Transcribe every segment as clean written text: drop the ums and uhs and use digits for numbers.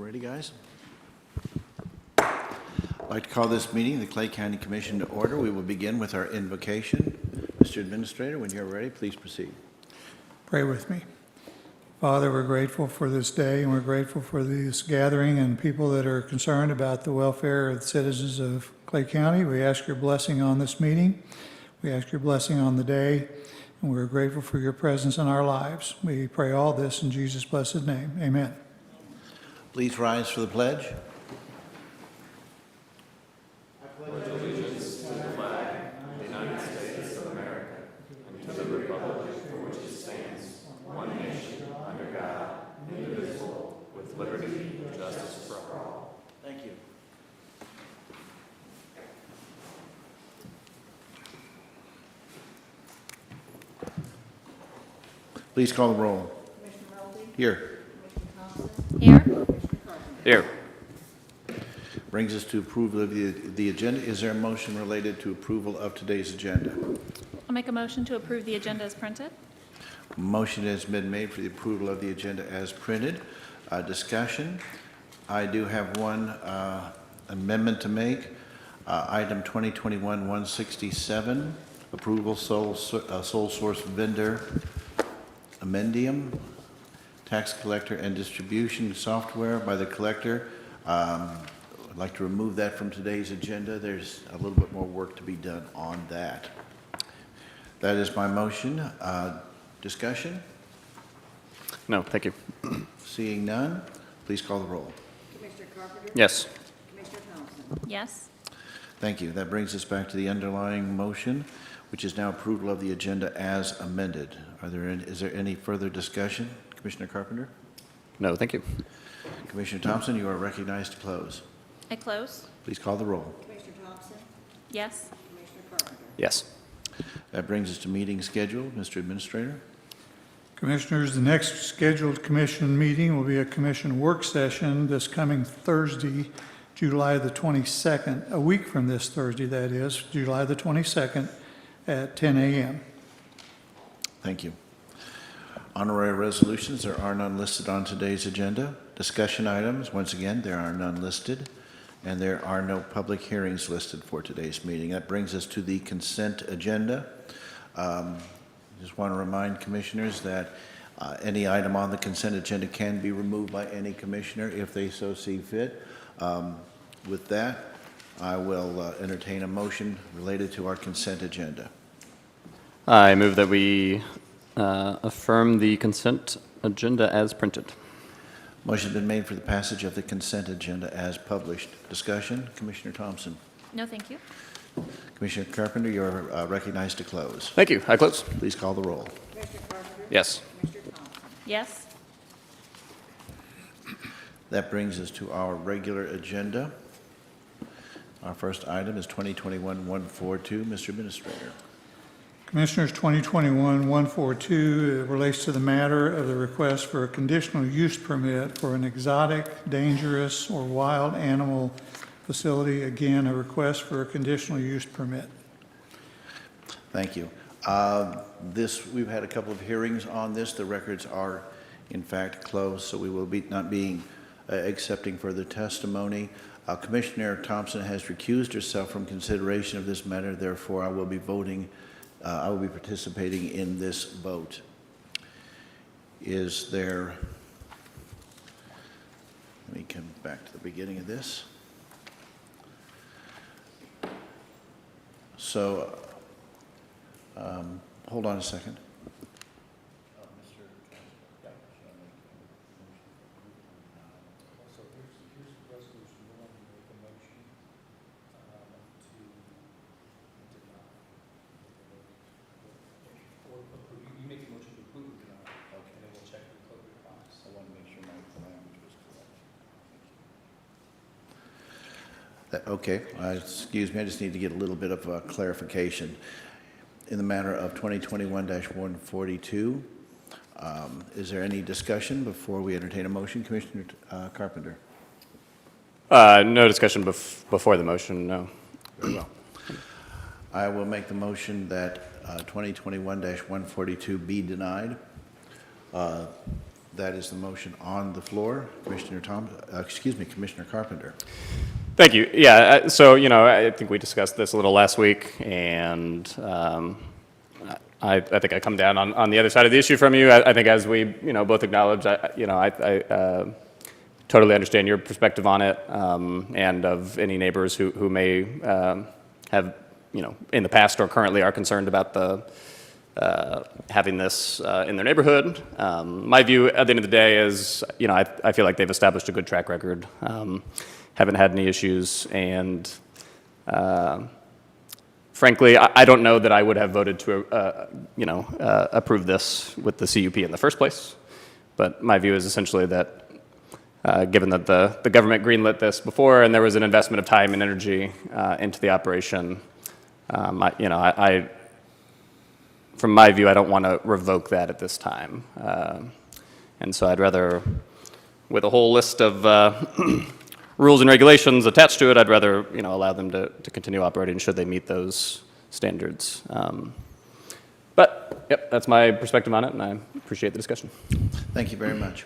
ready, guys? I'd like to call this meeting, the Clay County Commission, to order. We will begin with our invocation. Mr. Administrator, when you're ready, please proceed. Pray with me. Father, we're grateful for this day, and we're grateful for this gathering and people that are concerned about the welfare of the citizens of Clay County. We ask your blessing on this meeting. We ask your blessing on the day, and we're grateful for your presence in our lives. We pray all this in Jesus' blessed name. Amen. Please rise for the pledge. Thank you. Please call the roll. Commissioner Melby? Here. Commissioner Thompson? Here. Commissioner Carpenter? Here. Brings us to approval of the agenda. Is there a motion related to approval of today's agenda? I'll make a motion to approve the agenda as printed. Motion has been made for the approval of the agenda as printed. Discussion. I do have one amendment to make. Item 2021-167, approval sole source vendor amendium, tax collector and distribution software by the collector. I'd like to remove that from today's agenda. There's a little bit more work to be done on that. That is my motion. Discussion? No, thank you. Seeing none, please call the roll. Commissioner Carpenter? Yes. Commissioner Thompson? Yes. Thank you. That brings us back to the underlying motion, which is now approval of the agenda as amended. Is there any further discussion? Commissioner Carpenter? No, thank you. Commissioner Thompson, you are recognized to close. I close. Please call the roll. Commissioner Thompson? Yes. Commissioner Carpenter? Yes. That brings us to meeting schedule. Mr. Administrator? Commissioners, the next scheduled commission meeting will be a commission work session this coming Thursday, July the 22nd, a week from this Thursday, that is, July the 22nd at 10 a.m. Thank you. Honorary resolutions, there are none listed on today's agenda. Discussion items, once again, there are none listed, and there are no public hearings listed for today's meeting. That brings us to the consent agenda. Just want to remind commissioners that any item on the consent agenda can be removed by any commissioner if they so see fit. With that, I will entertain a motion related to our consent agenda. I move that we affirm the consent agenda as printed. Motion has been made for the passage of the consent agenda as published. Discussion? Commissioner Thompson. No, thank you. Commissioner Carpenter, you are recognized to close. Thank you. I close. Please call the roll. Commissioner Carpenter? Yes. Commissioner Thompson? Yes. That brings us to our regular agenda. Our first item is 2021-142. Mr. Administrator. Commissioners, 2021-142 relates to the matter of the request for a conditional use permit for an exotic, dangerous, or wild animal facility. Again, a request for a conditional use permit. Thank you. We've had a couple of hearings on this. The records are, in fact, closed, so we will not be accepting further testimony. Commissioner Thompson has recused herself from consideration of this matter. Therefore, I will be participating in this vote. Is there, let me come back to the beginning of this. So, hold on a second. You make the motion to approve it, and then we'll check the code box. I want to make sure my language was correct. Okay, excuse me, I just need to get a little bit of clarification. In the matter of 2021-142, is there any discussion before we entertain a motion? Commissioner Carpenter? No discussion before the motion, no. Very well. I will make the motion that 2021-142 be denied. That is the motion on the floor. Commissioner Carpenter. Thank you. Yeah, so, I think we discussed this a little last week, and I think I come down on the other side of the issue from you. I think as we, both acknowledge, I totally understand your perspective on it, and of any neighbors who may have, in the past or currently are concerned about the having this in their neighborhood. My view at the end of the day is, I feel like they've established a good track record, haven't had any issues, and frankly, I don't know that I would have voted to, approve this with the CUP in the first place. But my view is essentially that, given that the government greenlit this before and there was an investment of time and energy into the operation, from my view, I don't want to revoke that at this time. And so I'd rather, with a whole list of rules and regulations attached to it, I'd rather, allow them to continue operating should they meet those standards. But, yep, that's my perspective on it, and I appreciate the discussion. Thank you very much.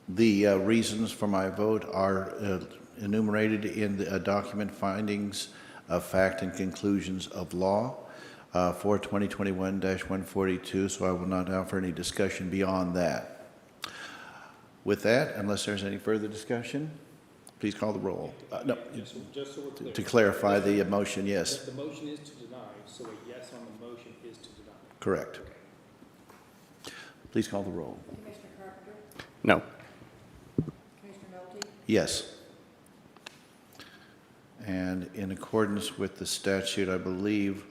The reasons for my vote are enumerated in the document Findings of Fact and Conclusions of Law for 2021-142, so I will not offer any discussion beyond that. With that, unless there's any further discussion, please call the roll. No, Just so we're clear. to clarify the motion, yes, The motion is to deny, so a yes on the motion is to deny. correct. Please call the roll. Commissioner Carpenter? No. Commissioner Nolte? Yes. And in accordance with the statute, I believe,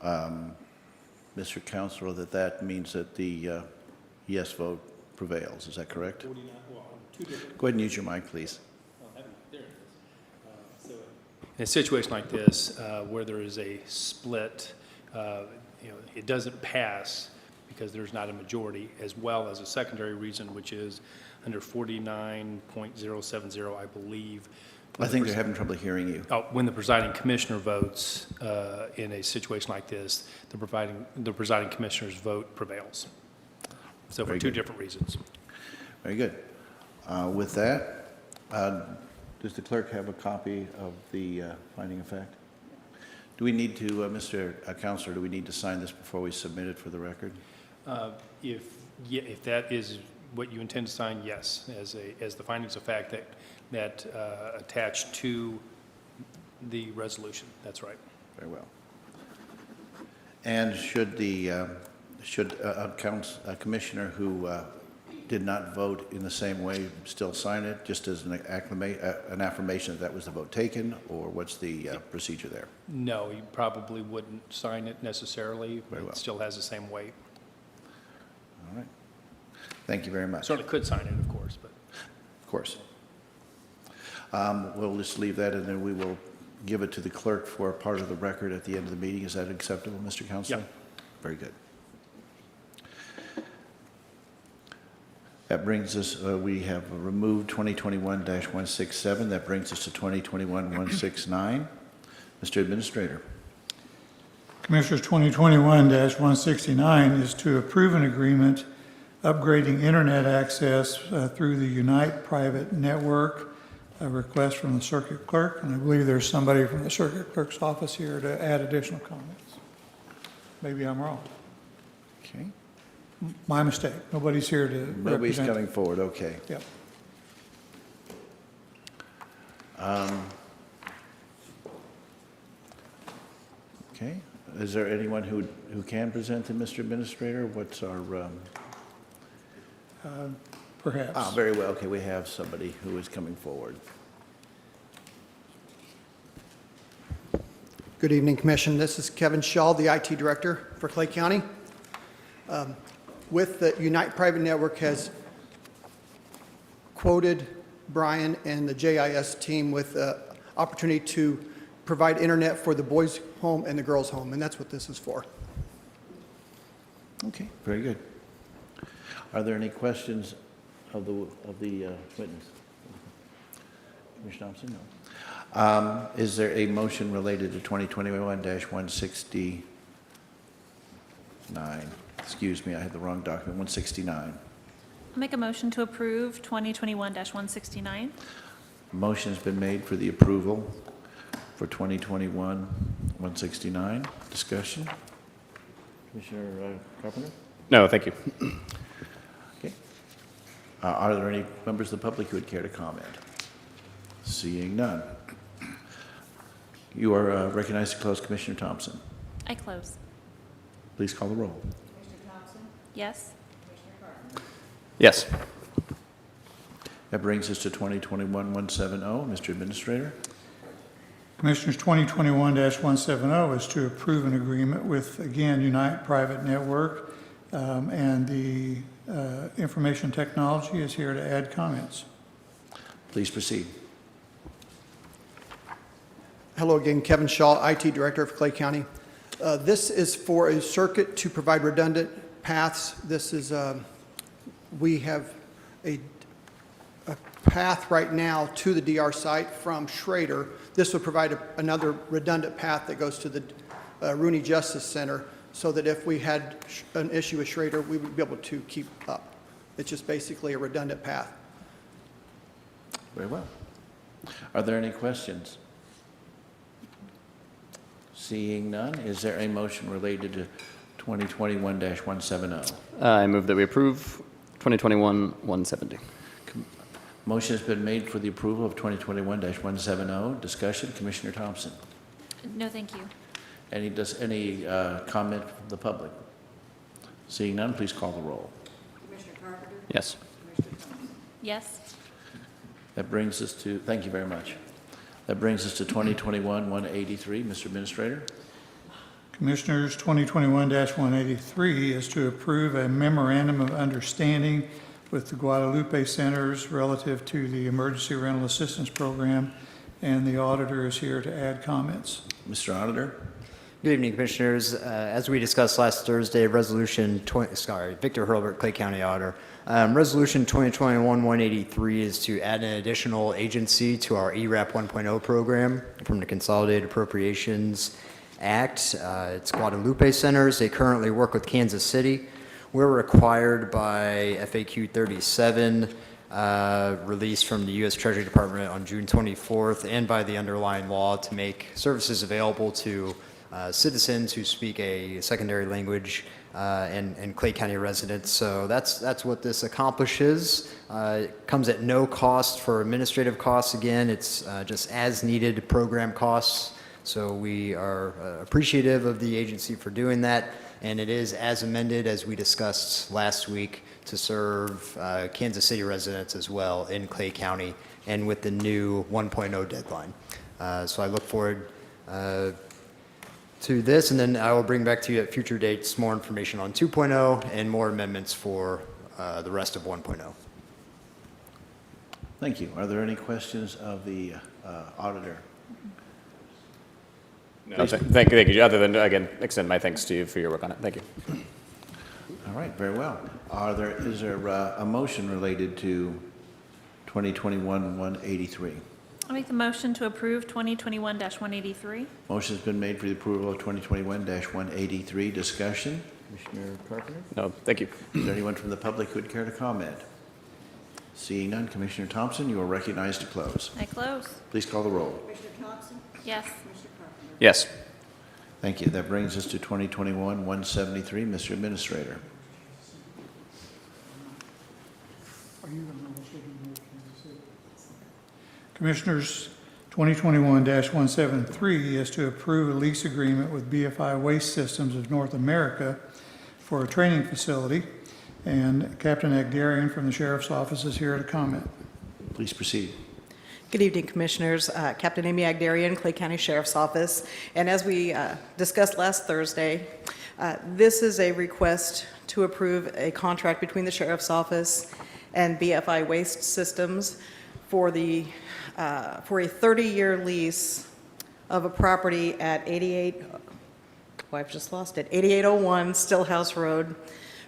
Mr. Counselor, that means that the yes vote prevails. Is that correct? 49, well, two different, Go ahead and use your mic, please. there it is. So in a situation like this, where there is a split, it doesn't pass because there's not a majority, as well as a secondary reason, which is under 49.070, I believe. I think they're having trouble hearing you. When the presiding commissioner votes in a situation like this, the presiding commissioner's vote prevails. So for Very two good. different reasons. Very good. With that, does the clerk have a copy of the finding of fact? Do we need to, Mr. Counselor, do we need to sign this before we submit it for the record? If that is what you intend to sign, yes, as the findings of fact that attach to the resolution. That's right. Very well. And should a commissioner who did not vote in the same way still sign it, just as an affirmation that was the vote taken, or what's the procedure there? No, you probably wouldn't sign it necessarily. Very well. It still has the same weight. All right. Thank you very much. Certainly could sign it, of course, but. Of course. We'll just leave that, and then we will give it to the clerk for part of the record at the end of the meeting. Is that acceptable, Mr. Counselor? Yeah. Very good. That brings us, we have removed 2021-167. That brings us to 2021-169. Mr. Administrator. Commissioners, 2021-169 is to approve an agreement upgrading internet access through the Unite private network. A request from the circuit clerk, and I believe there's somebody from the circuit clerk's office here to add additional comments. Maybe I'm wrong. Okay. My mistake. Nobody's here to Nobody's represent. coming forward. Okay. Yep. Okay. Is there anyone who can present to Mr. Administrator? What's our... Perhaps. very well. Okay, we have somebody who is coming forward. Good evening, Commission. This is Kevin Shaw, the IT Director for Clay County. With the Unite Private Network has quoted Brian and the JIS team with the opportunity to provide internet for the boys' home and the girls' home, and that's what this is for. Okay, very good. Are there any questions of the witness? Commissioner Thompson, no. Is there a motion related to 2021-169? Excuse me, I had the wrong document, 169. I'll make a motion to approve 2021-169. Motion has been made for the approval for 2021-169. Discussion? Commissioner Carpenter? No, thank you. Okay. Are there any members of the public who would care to comment? Seeing none. You are recognized to close, Commissioner Thompson. I close. Please call the roll. Yes. Yes. That brings us to 2021-170. Mr. Administrator? Commissioners, 2021-170 is to approve an agreement with, again, Unite Private Network, and the Information Technology is here to add comments. Please proceed. Hello again, Kevin Shaw, IT Director of Clay County. This is for a circuit to provide redundant paths. This is, we have a path right now to the DR site from Schrader. This would provide another redundant path that goes to the Rooney Justice Center, so that if we had an issue with Schrader, we would be able to keep up. It's just basically a redundant path. Very well. Are there any questions? Seeing none, is there a motion related to 2021-170? I move that we approve 2021-170. Motion has been made for the approval of 2021-170. Discussion, Commissioner Thompson. No, thank you. Any comment from the public? Seeing none, please call the roll. Commissioner Carpenter? Yes. Commissioner Thompson? Yes. That brings us to, thank you very much. That brings us to 2021-183. Mr. Administrator? Commissioners, 2021-183 is to approve a memorandum of understanding with the Guadalupe Centers relative to the Emergency Rental Assistance Program, and the auditor is here to add comments. Mr. Auditor? Good evening, Commissioners. As we discussed last Thursday, Victor Hurlbert, Clay County Auditor. Resolution 2021-183 is to add an additional agency to our ERAP 1.0 program from the Consolidated Appropriations Act. It's Guadalupe Centers. They currently work with Kansas City. We're required by FAQ 37, released from the U.S. Treasury Department on June 24th, and by the underlying law to make services available to citizens who speak a secondary language and Clay County residents. So that's what this accomplishes. It comes at no cost for administrative costs. Again, it's just as needed program costs. So we are appreciative of the agency for doing that. And it is as amended as we discussed last week to serve Kansas City residents as well in Clay County, and with the new 1.0 deadline. So I look forward to this, and then I will bring back to you at future dates more information on 2.0 and more amendments for the rest of 1.0. Thank you. Are there any questions of the auditor? No, thank you. Other than, again, extend my thanks to you for your work on it. Thank you. All right, very well. Is there a motion related to 2021-183? I'll make the motion to approve 2021-183. Motion has been made for the approval of 2021-183. Discussion? Commissioner Carpenter? No, thank you. Is there anyone from the public who would care to comment? Seeing none, Commissioner Thompson, you are recognized to close. I close. Please call the roll. Commissioner Thompson? Yes. Commissioner Carpenter? Yes. Thank you. That brings us to 2021-173. Mr. Administrator. Commissioners, 2021-173 is to approve a lease agreement with BFI Waste Systems of North America for a training facility, and Captain Agdarian from the Sheriff's Office is here to comment. Please proceed. Good evening, Commissioners. Captain Amy Agdarian, Clay County Sheriff's Office. And as we discussed last Thursday, this is a request to approve a contract between the Sheriff's Office and BFI Waste Systems for a 30-year lease of a property at 8801 Stillhouse Road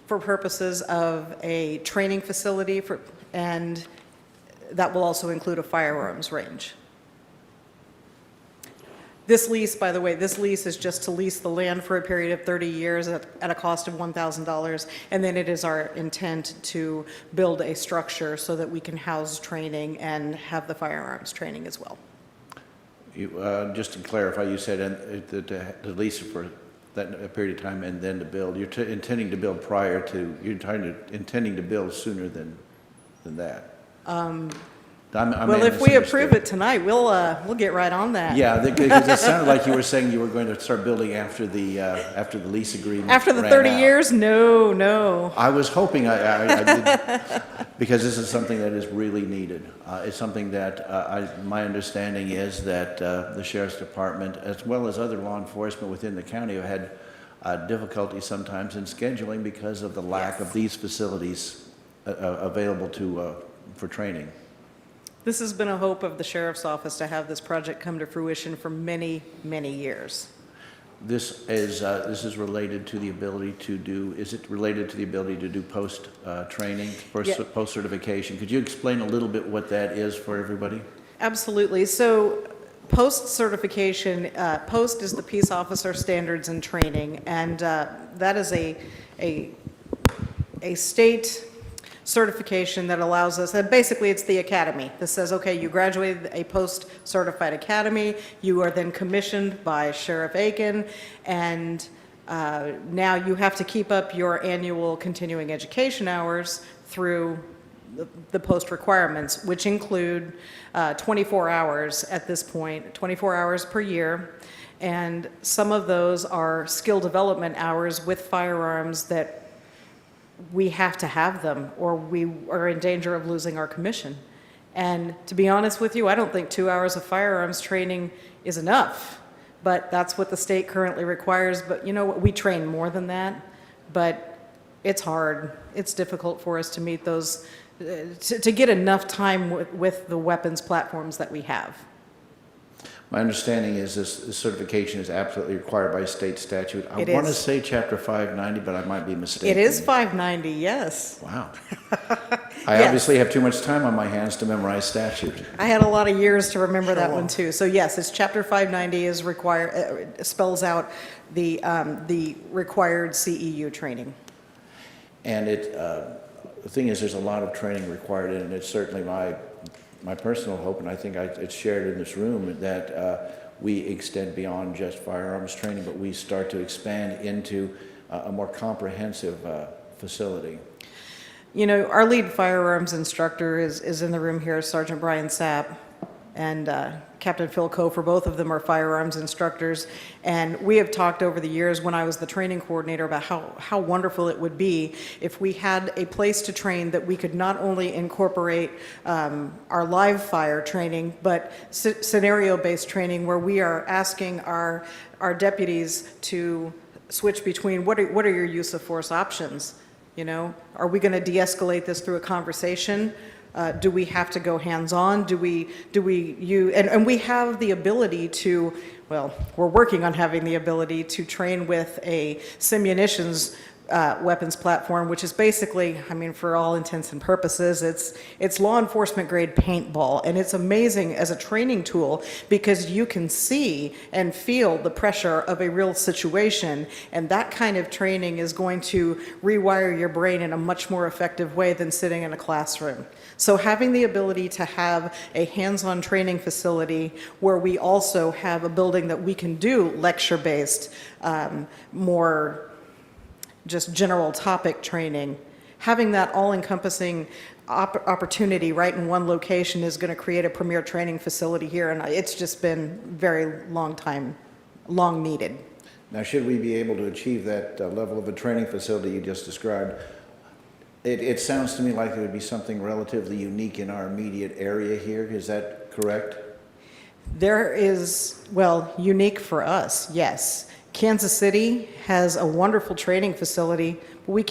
for purposes of a training facility and that will also include a firearms range. This lease, by the way, this lease is just to lease the land for a period of 30 years at a cost of $1,000. And then it is our intent to build a structure so that we can house training and have the firearms training as well. Just to clarify, you said the lease for that period of time and then to build. You're intending to build prior to, intending to build sooner than that. Well, if we approve it tonight, we'll get right on that. Yeah, because it sounded like you were saying you were going to start building after the lease agreement After the ran 30 out. years? No. I was hoping I did, because this is something that is really needed. It's something that my understanding is that the Sheriff's Department, as well as other law enforcement within the county, have had difficulty sometimes in scheduling because of the lack of these facilities available for training. This has been a hope of the Sheriff's Office to have this project come to fruition for many, many years. This is related to the ability to do, is it related to the ability to do training, Yeah. post certification? Could you explain a little bit what that is for everybody? Absolutely. So post certification, post is the Peace Officer Standards and Training, and that is a state certification that allows us, and basically it's the academy that says, okay, you graduated a post-certified academy, you are then commissioned by Sheriff Aiken, and now you have to keep up your annual continuing education hours through the post requirements, which include 24 hours at this point, 24 hours per year, and some of those are skill development hours with firearms that we have to have them or we are in danger of losing our commission. And to be honest with you, I don't think 2 hours of firearms training is enough, but that's what the state currently requires. But you know what, we train more than that, but it's hard. It's difficult for us to meet those, to get enough time with the weapons platforms that we have. My understanding is this certification is absolutely required by state statute. I It want to is. say Chapter 590, but I might be mistaken. It is 590, yes. Wow. I obviously have too much time on my hands to memorize statute. I had a lot of years to remember that one too. So yes, it's Chapter 590 is required, spells out the required CEU training. And the thing is, there's a lot of training required in it, and it's certainly my personal hope, and I think it's shared in this room, that we extend beyond just firearms training, but we start to expand into a more comprehensive facility. You know, our lead firearms instructor is in the room here, Sergeant Brian Sapp, and Captain Phil Kofer. Both of them are firearms instructors, and we have talked over the years when I was the training coordinator about how wonderful it would be if we had a place to train that we could not only incorporate our live fire training, but scenario-based training where we are asking our deputies to switch between what are your use of force options. You know, are we going to de-escalate this through a conversation? Do we have to go hands-on? Do we use, and we have the ability to, well, we're working on having the ability to train with a simunitions weapons platform, which is basically, I mean, for all intents and purposes, it's law enforcement grade paintball, and it's amazing as a training tool because you can see and feel the pressure of a real situation, and that kind of training is going to rewire your brain in a much more effective way than sitting in a classroom. So having the ability to have a hands-on training facility where we also have a building that we can do lecture-based, more just general topic training, having that all-encompassing opportunity right in one location is going to create a premier training facility here, and it's just been very long needed. Now, should we be able to achieve that level of a training facility you just described, it sounds to me like it would be something relatively unique in our immediate area here. Is that correct? There is, well, unique for us, yes. Kansas City has a wonderful training facility, but we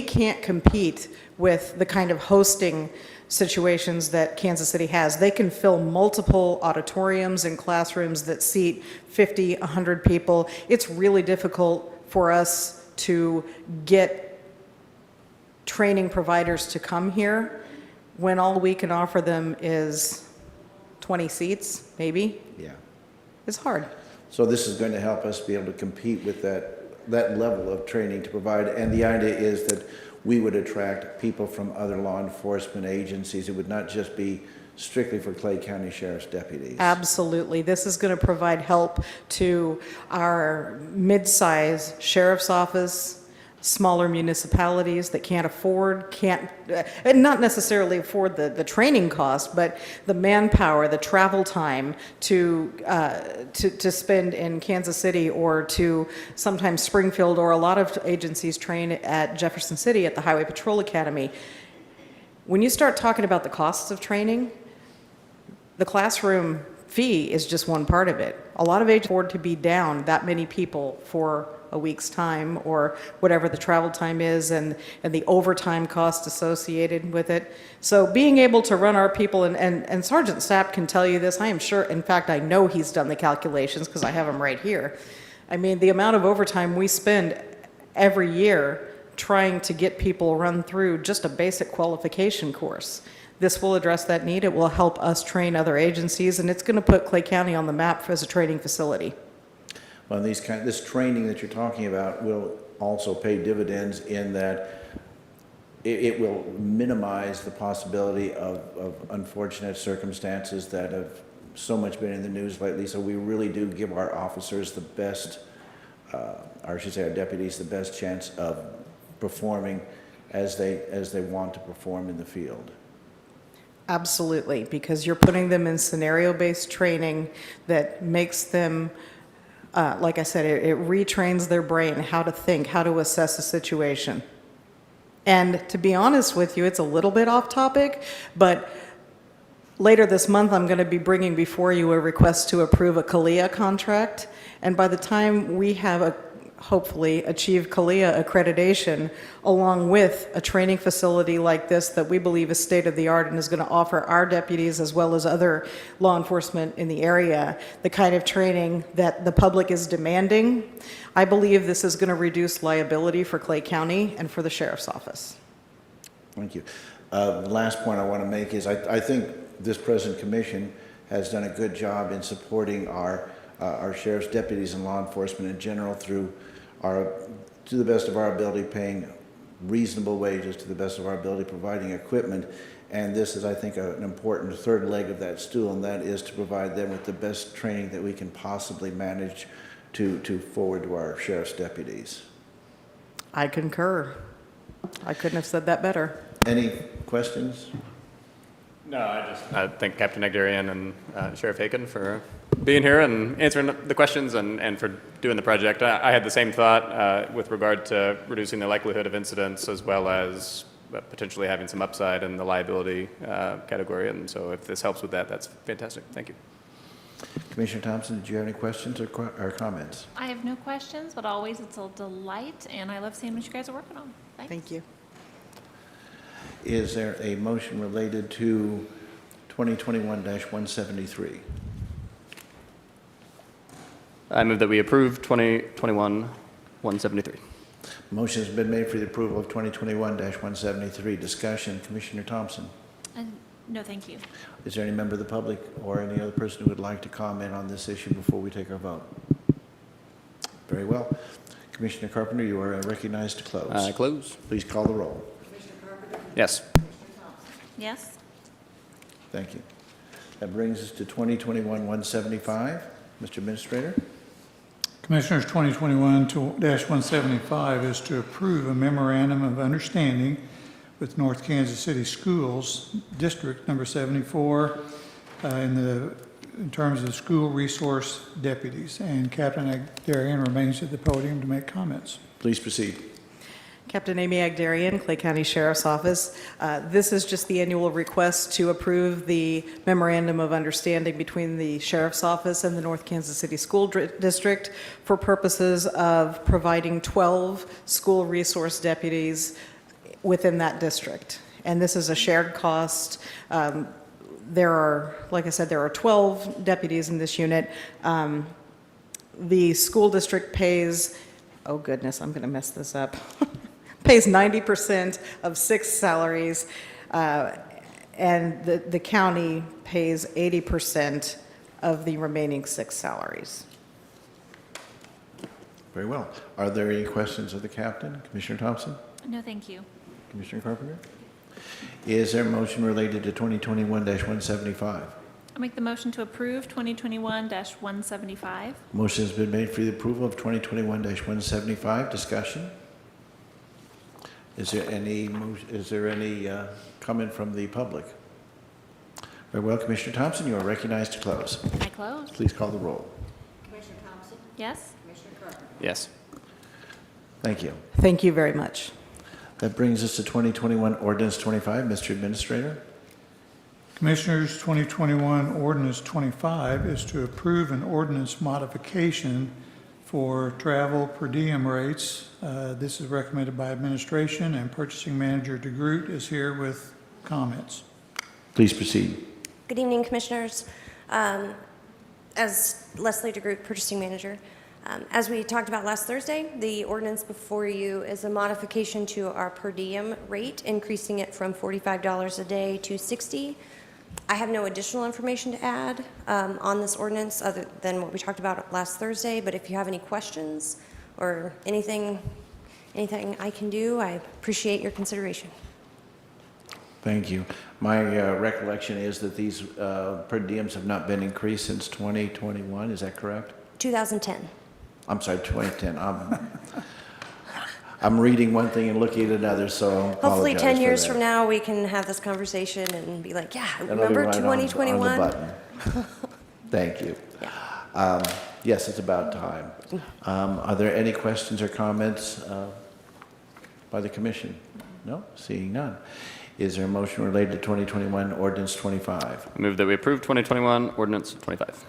can't compete with the kind of hosting situations that Kansas City has. They can fill multiple auditoriums and classrooms that seat 50, 100 people. It's really difficult for us to get training providers to come here when all we can offer them is 20 seats, maybe. Yeah. is hard. So this is going to help us be able to compete with that level of training to provide, and the idea is that we would attract people from other law enforcement agencies. It would not just be strictly for Clay County Sheriff's deputies. Absolutely. This is going to provide help to our mid-size sheriff's office, smaller municipalities that and not necessarily afford the training cost, but the manpower, the travel time to spend in Kansas City or to sometimes Springfield, or a lot of agencies train at Jefferson City at the Highway Patrol Academy. When you start talking about the costs of training, the classroom fee is just one part of it. A lot of agencies afford to be down that many people for a week's time, or whatever the travel time is, and the overtime cost associated with it. So being able to run our people, and Sergeant Sapp can tell you this, I am sure, in fact, I know he's done the calculations because I have them right here. I mean, the amount of overtime we spend every year trying to get people run through just a basic qualification course. This will address that need. It will help us train other agencies, and it's going to put Clay County on the map as a training facility. Well, this training that you're talking about will also pay dividends in that it will minimize the possibility of unfortunate circumstances that have so much been in the news lately. So we really do give our officers the best, or I should say our deputies, the best chance of performing as they want to perform in the field. Absolutely, because you're putting them in scenario-based training that makes them, like I said, it retrains their brain how to think, how to assess a situation. And to be honest with you, it's a little bit off topic, but later this month I'm going to be bringing before you a request to approve a CALIA contract. And by the time we have hopefully achieve CALIA accreditation, along with a training facility like this that we believe is state-of-the-art and is going to offer our deputies as well as other law enforcement in the area the kind of training that the public is demanding, I believe this is going to reduce liability for Clay County and for the Sheriff's Office. Thank you. The last point I want to make is I think this present commission has done a good job in supporting our sheriff's deputies and law enforcement in general to the best of our ability, paying reasonable wages to the best of our ability, providing equipment. And this is, I think, an important third leg of that stool, and that is to provide them with the best training that we can possibly manage to forward to our sheriff's deputies. I concur. I couldn't have said that better. Any questions? No, I thank Captain Agdarian and Sheriff Aiken for being here and answering the questions and for doing the project. I had the same thought with regard to reducing the likelihood of incidents as well as potentially having some upside in the liability category. And so if this helps with that, that's fantastic. Thank you. Commissioner Thompson, did you have any questions or comments? I have no questions, but always it's a delight, and I love seeing what you guys are working on. Thanks. Thank you. Is there a motion related to 2021-173? I move that we approve 2021-173. Motion has been made for the approval of 2021-173. Discussion. Commissioner Thompson. No, thank you. Is there any member of the public or any other person who would like to comment on this issue before we take our vote? Very well. Commissioner Carpenter, you are recognized to close. Close. Please call the roll. Commissioner Carpenter? Yes. Commissioner Thompson? Yes? Thank you. That brings us to 2021-175. Mr. Administrator. Commissioners, 2021-175 is to approve a memorandum of understanding with North Kansas City Schools, District Number 74, in terms of school resource deputies. And Captain Agdarian remains at the podium to make comments. Please proceed. Captain Amy Agdarian, Clay County Sheriff's Office. This is just the annual request to approve the Memorandum of Understanding between the Sheriff's Office and the North Kansas City School District for purposes of providing 12 school resource deputies within that district. And this is a shared cost. There are, like I said, there are 12 deputies in this unit. The school district pays, oh goodness, I'm going to mess this up, pays 90% of 6 salaries, and the county pays 80% of the remaining 6 salaries. Very well. Are there any questions of the captain? Commissioner Thompson? No, thank you. Commissioner Carpenter? Is there a motion related to 2021-175? I'll make the motion to approve 2021-175. Motion has been made for the approval of 2021-175. Discussion? Is there any comment from the public? Very well, Commissioner Thompson, you are recognized to close. I close. Please call the roll. Commissioner Thompson? Yes? Commissioner Carpenter? Yes. Thank you. Thank you very much. That brings us to 2021 Ordinance 25. Mr. Administrator? Commissioners, 2021 Ordinance 25 is to approve an ordinance modification for travel per diem rates. This is recommended by administration, and Purchasing Manager DeGroot is here with comments. Please proceed. Good evening, Commissioners. As Leslie DeGroot, Purchasing Manager, as we talked about last Thursday, the ordinance before you is a modification to our per diem rate, increasing it from $45 a day to $60. I have no additional information to add on this ordinance other than what we talked about last Thursday, but if you have any questions or anything I can do, I appreciate your consideration. Thank you. My recollection is that these per diems have not been increased since 2021. Is that correct? 2010. I'm sorry, 2010. I'm reading one thing and looking at another, so I apologize Hopefully 10 for years that. from now, we can have this conversation and be like, yeah, That'll be remember right on the 2021? button. Thank you. Yes, it's about time. Are there any questions or comments by the commission? No? Seeing none. Is there a motion related to 2021 Ordinance 25? I move that we approve 2021 Ordinance 25.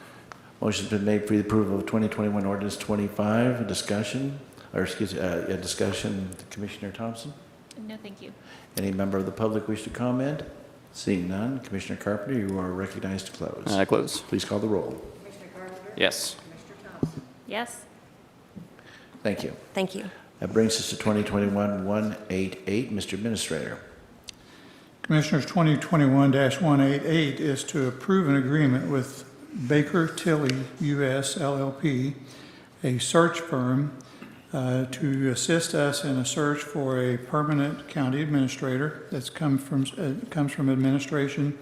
Motion's been made for the approval of 2021 Ordinance 25. A discussion, Commissioner Thompson? No, thank you. Any member of the public wish to comment? Seeing none, Commissioner Carpenter, you are recognized to close. I close. Please call the roll. Commissioner Carpenter? Yes. Commissioner Thompson? Yes? Thank you. Thank you. That brings us to 2021-188. Mr. Administrator. Commissioners, 2021-188 is to approve an agreement with Baker Tilly US LLP, a search firm, to assist us in a search for a permanent county administrator that's comes from administration.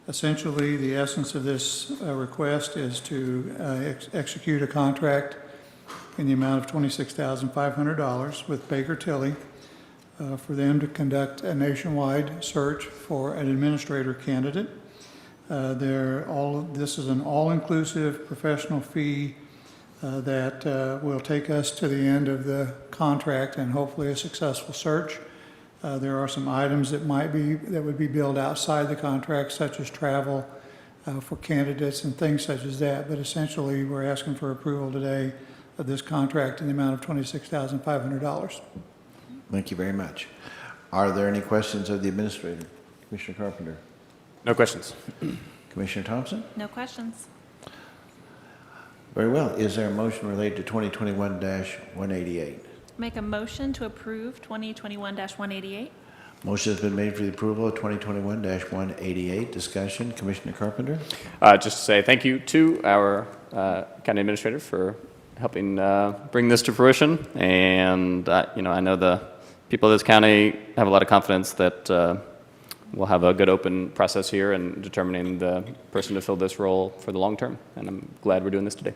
Essentially, the essence of this request is to execute a contract in the amount of $26,500 with Baker Tilly for them to conduct a nationwide search for an administrator candidate. This is an all-inclusive professional fee that will take us to the end of the contract and hopefully a successful search. There are some items that would be billed outside the contract, such as travel for candidates and things such as that. But essentially, we're asking for approval today of this contract in the amount of $26,500. Thank you very much. Are there any questions of the administrator? Commissioner Carpenter. No questions. Commissioner Thompson? No questions. Very well. Is there a motion related to 2021-188? Make a motion to approve 2021-188. Motion has been made for the approval of 2021-188. Discussion. Commissioner Carpenter? Just to say thank you to our county administrator for helping bring this to fruition. And, I know the people of this county have a lot of confidence that we'll have a good open process here in determining the person to fill this role for the long term. And I'm glad we're doing this today.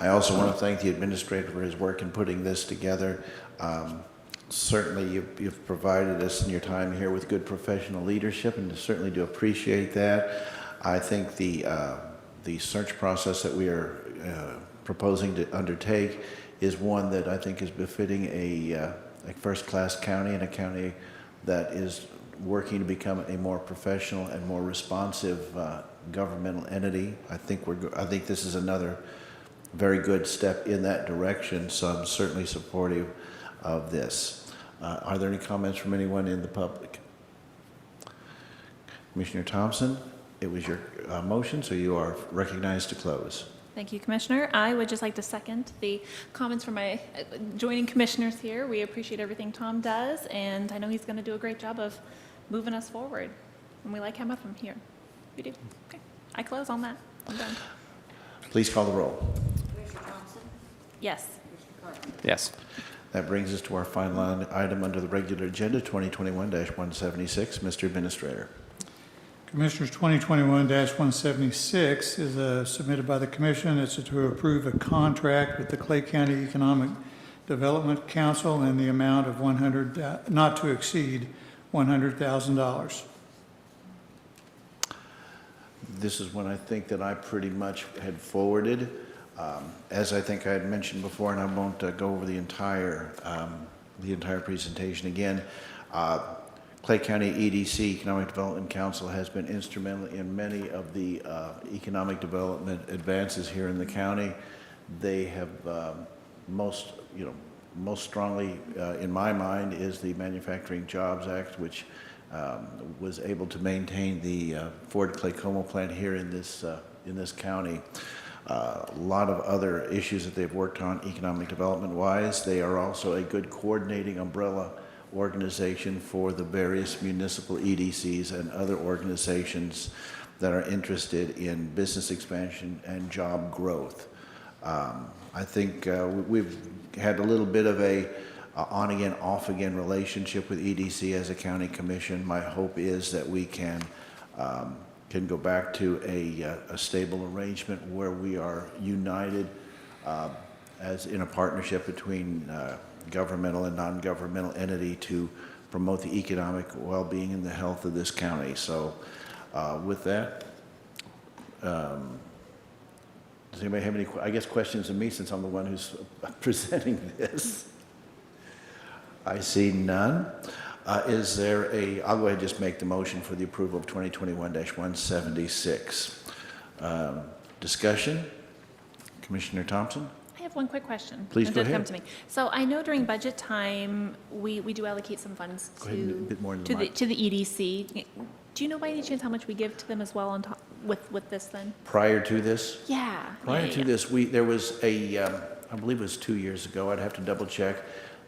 I also want to thank the administrator for his work in putting this together. Certainly, you've provided us in your time here with good professional leadership, and certainly do appreciate that. I think the search process that we are proposing to undertake is one that I think is befitting a first-class county, and a county that is working to become a more professional and more responsive governmental entity. I think this is another very good step in that direction, so I'm certainly supportive of this. Are there any comments from anyone in the public? Commissioner Thompson, it was your motion, so you are recognized to close. Thank you, Commissioner. I would just like to second the comments from my joining commissioners here. We appreciate everything Tom does, and I know he's going to do a great job of moving us forward. And we like having him here. We do. Okay. I close on that. I'm done. Please call the roll. Commissioner Thompson? Yes. Commissioner Carpenter? Yes. That brings us to our final item under the regular agenda, 2021-176. Mr. Administrator. Commissioners, 2021-176 is submitted by the commission. It's to approve a contract with the Clay County Economic Development Council in the amount of not to exceed $100,000. This is one I think that I pretty much had forwarded. As I think I had mentioned before, and I won't go over the entire presentation again, Clay County EDC, Economic Development Council, has been instrumental in many of the economic development advances here in the county. They have most strongly, in my mind, is the Manufacturing Jobs Act, which was able to maintain the Ford Claycomo plant here in this county. A lot of other issues that they've worked on economic development-wise. They are also a good coordinating umbrella organization for the various municipal EDCs and other organizations that are interested in business expansion and job growth. I think we've had a little bit of a on-again, off-again relationship with EDC as a county commission. My hope is that we can go back to a stable arrangement where we are united as in a partnership between governmental and non-governmental entity to promote the economic well-being and the health of this county. So with that, does anybody have any, questions of me since I'm the one who's presenting this? I see none. Is there I'll go ahead and just make the motion for the approval of 2021-176. Discussion? Commissioner Thompson? I have one quick question. Please It go did come ahead. to me. So I know during budget time, we do allocate some funds Go ahead and a bit more into the mic. to the EDC. Do you know by any chance how much we give to them as well on top with this then? Prior to this? Yeah. Prior yeah, to yeah. this, there was I believe it was 2 years ago, I'd have to double check.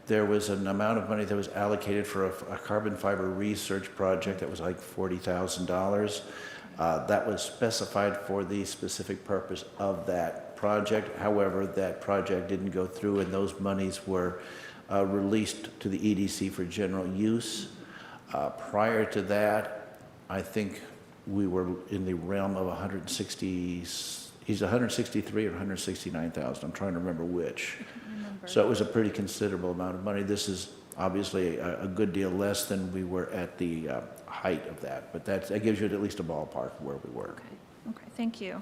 There was an amount of money that was allocated for a carbon fiber research project that was like $40,000. That was specified for the specific purpose of that project. However, that project didn't go through, and those monies were released to the EDC for general use. Prior to that, I think we were in the realm of 163 or 169,000. I'm trying to remember which. So it was a pretty considerable amount of money. This is obviously a good deal less than we were at the height of that, but that gives you at least a ballpark where we were. Okay, thank you.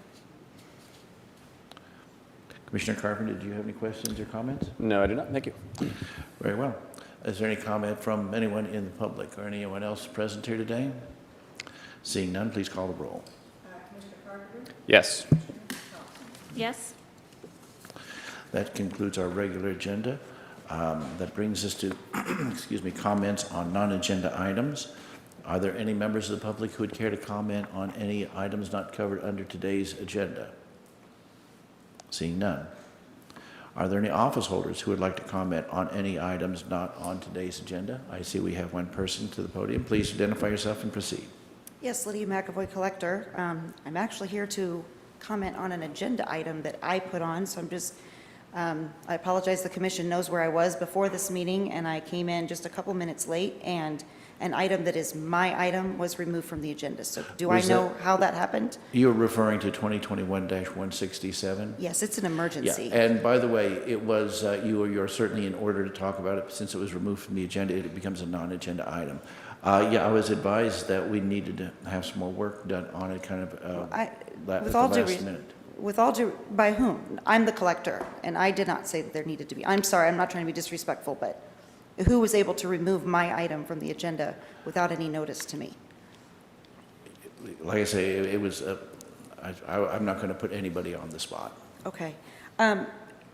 Commissioner Carpenter, did you have any questions or comments? No, I do not. Thank you. Very well. Is there any comment from anyone in the public or anyone else present here today? Seeing none, please call the roll. Commissioner Carpenter? Yes. Yes? That concludes our regular agenda. That brings us to, comments on non-agenda items. Are there any members of the public who would care to comment on any items not covered under today's agenda? Seeing none. Are there any office holders who would like to comment on any items not on today's agenda? I see we have one person to the podium. Please identify yourself and proceed. Yes, Lydia McAvoy, Collector. I'm actually here to comment on an agenda item that I put on, so I apologize, the commission knows where I was before this meeting, and I came in just a couple minutes late, and an item that is my item was removed from the agenda. So do I know how that happened? You're referring to 2021-167? Yes, it's an emergency. Yeah, and by the way, it was, you're certainly in order to talk about it. Since it was removed from the agenda, it becomes a non-agenda item. I was advised that we needed to have some more work done on it kind of at the last minute. With all due, by whom? I'm the collector, and I did not say that there needed to be. I'm sorry, I'm not trying to be disrespectful, but who was able to remove my item from the agenda without any notice to me? Like I say, it was, I'm not going to put anybody on the spot. Okay.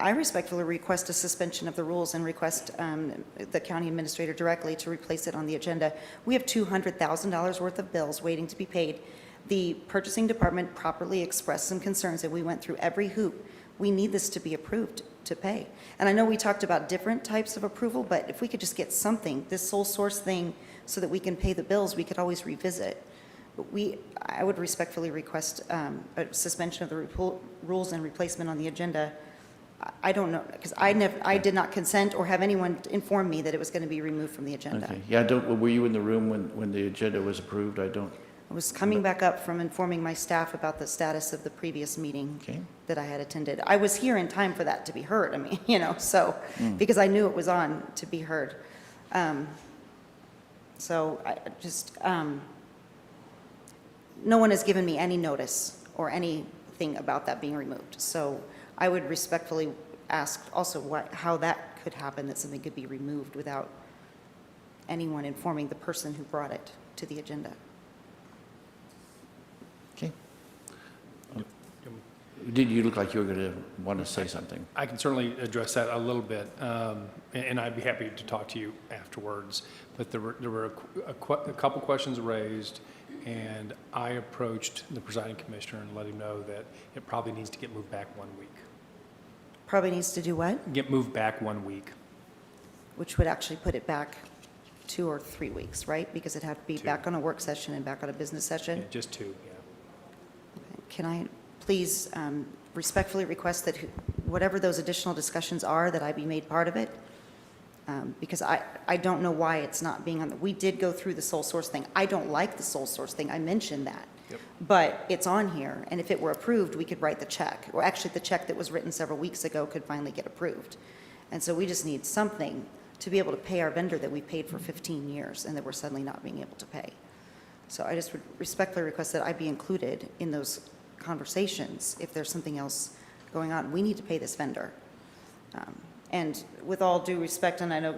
I respectfully request a suspension of the rules and request the county administrator directly to replace it on the agenda. We have $200,000 worth of bills waiting to be paid. The purchasing department properly expressed some concerns, and we went through every hoop. We need this to be approved to pay. And I know we talked about different types of approval, but if we could just get something, this sole source thing, so that we can pay the bills, we could always revisit. I would respectfully request a suspension of the rules and replacement on the agenda. I don't know, because I did not consent or have anyone inform me that it was going to be removed from the agenda. Okay. Yeah, were you in the room when the agenda was approved? I was coming back up from informing my staff about the status of the previous meeting Okay. that I had attended. I was here in time for that to be heard, I mean, so, because I knew it was on to be heard. So I just, no one has given me any notice or anything about that being removed. So I would respectfully ask also how that could happen, that something could be removed without anyone informing the person who brought it to the agenda. Okay. Did you look like you were going to want to say something? I can certainly address that a little bit, and I'd be happy to talk to you afterwards. But there were a couple questions raised, and I approached the presiding commissioner and let him know that it probably needs to get moved back 1 week. Probably needs to do what? Get moved back 1 week. Which would actually put it back 2 or 3 weeks, right? Because it'd have to be 2. back on a work session and back on a business session. Yeah, just 2, yeah. Can I please respectfully request that whatever those additional discussions are, that I be made part of it? Because I don't know why it's not being on, we did go through the sole source thing. I don't like the sole source thing, I mentioned that. Yep. But it's on here, and if it were approved, we could write the check. Or actually, the check that was written several weeks ago could finally get approved. And so we just need something to be able to pay our vendor that we paid for 15 years and that we're suddenly not being able to pay. So I just would respectfully request that I be included in those conversations if there's something else going on. We need to pay this vendor. And with all due respect, and I know,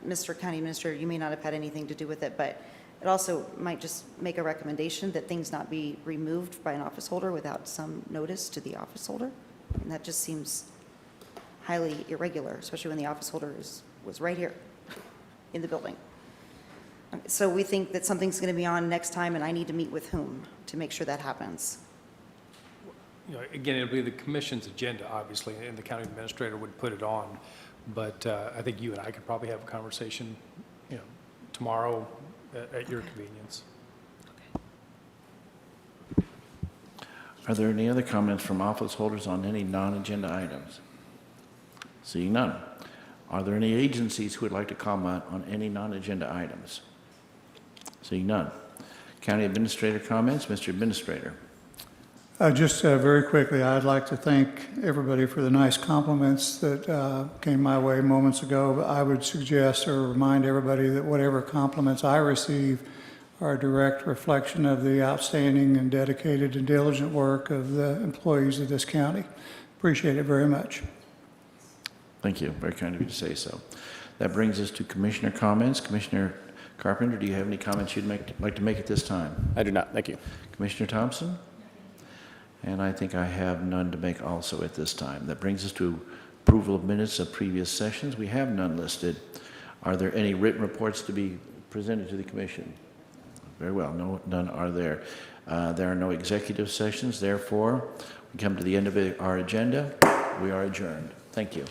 Mr. County Administrator, you may not have had anything to do with it, but it also might just make a recommendation that things not be removed by an office holder without some notice to the office holder. And that just seems highly irregular, especially when the office holder was right here in the building. So we think that something's going to be on next time, and I need to meet with whom to make sure that happens. Again, it'll be the commission's agenda, obviously, and the county administrator would put it on. But I think you and I could probably have a conversation, tomorrow at your convenience. Are there any other comments from office holders on any non-agenda items? Seeing none. Are there any agencies who would like to comment on any non-agenda items? Seeing none. County Administrator comments. Mr. Administrator. Just very quickly, I'd like to thank everybody for the nice compliments that came my way moments ago. But I would suggest or remind everybody that whatever compliments I receive are a direct reflection of the outstanding and dedicated and diligent work of the employees of this county. Appreciate it very much. Thank you. Very kind of you to say so. That brings us to Commissioner comments. Commissioner Carpenter, do you have any comments you'd like to make at this time? I do not. Thank you. Commissioner Thompson? And I think I have none to make also at this time. That brings us to approval of minutes of previous sessions. We have none listed. Are there any written reports to be presented to the commission? Very well. No, none are there. There are no executive sessions. Therefore, we come to the end of our agenda. We are adjourned. Thank you.